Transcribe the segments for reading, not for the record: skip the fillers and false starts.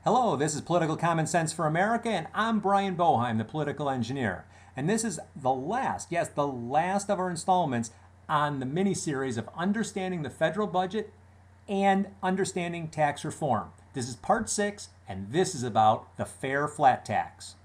Hello, this is Political Common Sense for America, and I'm Brian Boeheim, the political engineer. And this is the last, yes, the last of our installments on the mini-series of understanding the federal budget and understanding tax reform. This is part 6, and this is about the fair flat tax.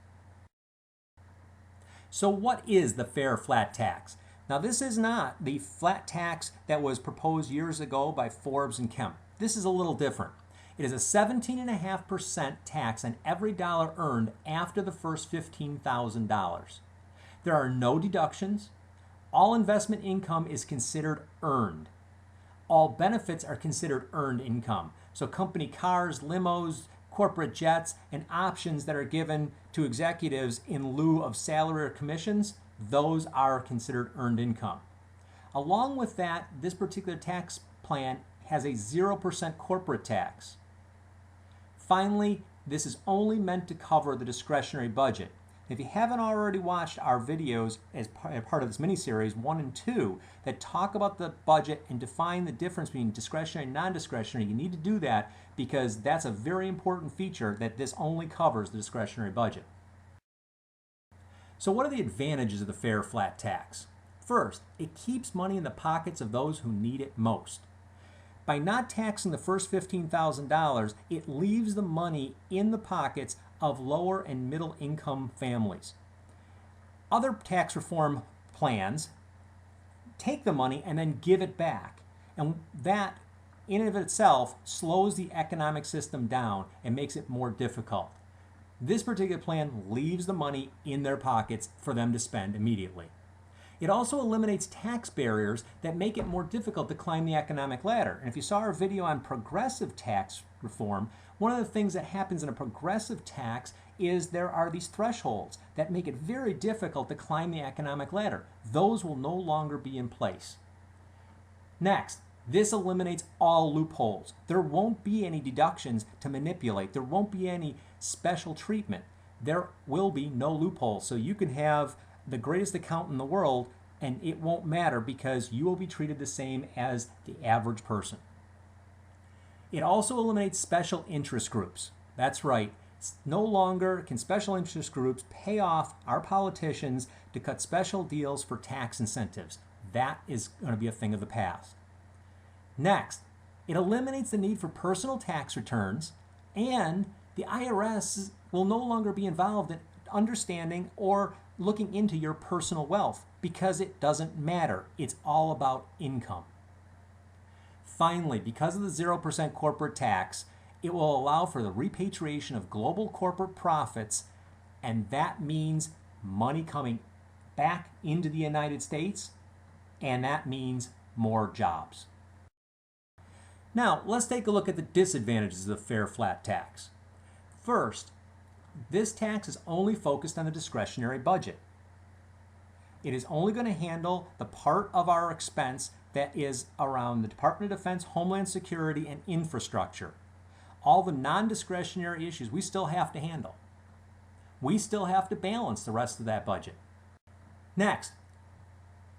So what is the fair flat tax? Now, this is not the flat tax that was proposed years ago by Forbes and Kemp. This is a little different. It is a 17.5% tax on every dollar earned after the first $15,000. There are no deductions. All investment income is considered earned. All benefits are considered earned income. So company cars, limos, corporate jets, and options that are given to executives in lieu of salary or commissions, those are considered earned income. Along with that, this particular tax plan has a 0% corporate tax. Finally, this is only meant to cover the discretionary budget. If you haven't already watched our videos as part of this mini-series 1 and 2 that talk about the budget and define the difference between discretionary and non-discretionary, you need to do that because that's a very important feature that this only covers the discretionary budget. So what are the advantages of the fair flat tax? First, it keeps money in the pockets of those who need it most. By not taxing the first $15,000, it leaves the money in the pockets of lower and middle income families. Other tax reform plans take the money and then give it back. And that in and of itself slows the economic system down and makes it more difficult. This particular plan leaves the money in their pockets for them to spend immediately. It also eliminates tax barriers that make it more difficult to climb the economic ladder. And if you saw our video on progressive tax reform, one of the things that happens in a progressive tax is there are these thresholds that make it very difficult to climb the economic ladder. Those will no longer be in place. Next, this eliminates all loopholes. There won't be any deductions to manipulate. There won't be any special treatment. There will be no loopholes. So you can have the greatest accountant in the world and it won't matter because you will be treated the same as the average person. It also eliminates special interest groups. That's right. No longer can special interest groups pay off our politicians to cut special deals for tax incentives. That is going to be a thing of the past. Next, it eliminates the need for personal tax returns, and the IRS will no longer be involved in understanding or looking into your personal wealth because it doesn't matter. It's all about income. Finally, because of the 0% corporate tax, it will allow for the repatriation of global corporate profits, and that means money coming back into the United States, and that means more jobs. Now, let's take a look at the disadvantages of the fair flat tax. First, this tax is only focused on the discretionary budget. It is only going to handle the part of our expense that is around the Department of Defense, Homeland Security, and infrastructure. All the non-discretionary issues we still have to handle. We still have to balance the rest of that budget. Next,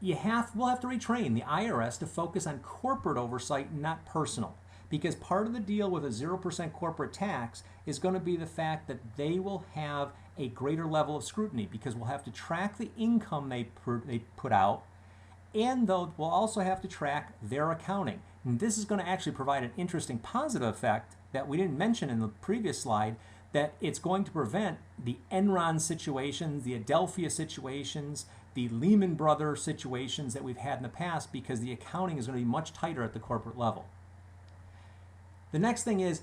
we'll have to retrain the IRS to focus on corporate oversight and not personal. Because part of the deal with a 0% corporate tax is going to be the fact that they will have a greater level of scrutiny because we'll have to track the income they put out, and we'll also have to track their accounting. And this is going to actually provide an interesting positive effect that we didn't mention in the previous slide, that it's going to prevent the Enron situations, the Adelphia situations, the Lehman Brothers situations that we've had in the past because the accounting is going to be much tighter at the corporate level. The next thing is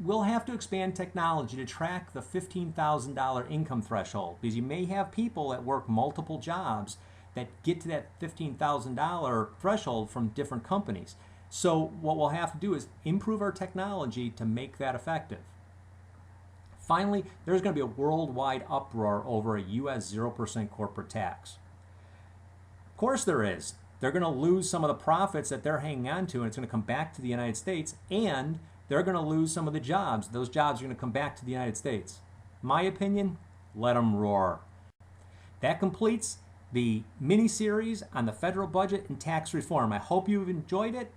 we'll have to expand technology to track the $15,000 income threshold because you may have people that work multiple jobs that get to that $15,000 threshold from different companies. So what we'll have to do is improve our technology to make that effective. Finally, there's going to be a worldwide uproar over a U.S. 0% corporate tax. Of course there is. They're going to lose some of the profits that they're hanging on to, and it's going to come back to the United States, and they're going to lose some of the jobs. Those jobs are going to come back to the United States. My opinion, let them roar. That completes the mini-series on the federal budget and tax reform. I hope you've enjoyed it.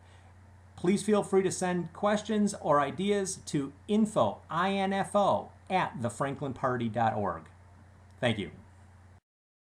Please feel free to send questions or ideas to info@thefranklinparty.org. Thank you.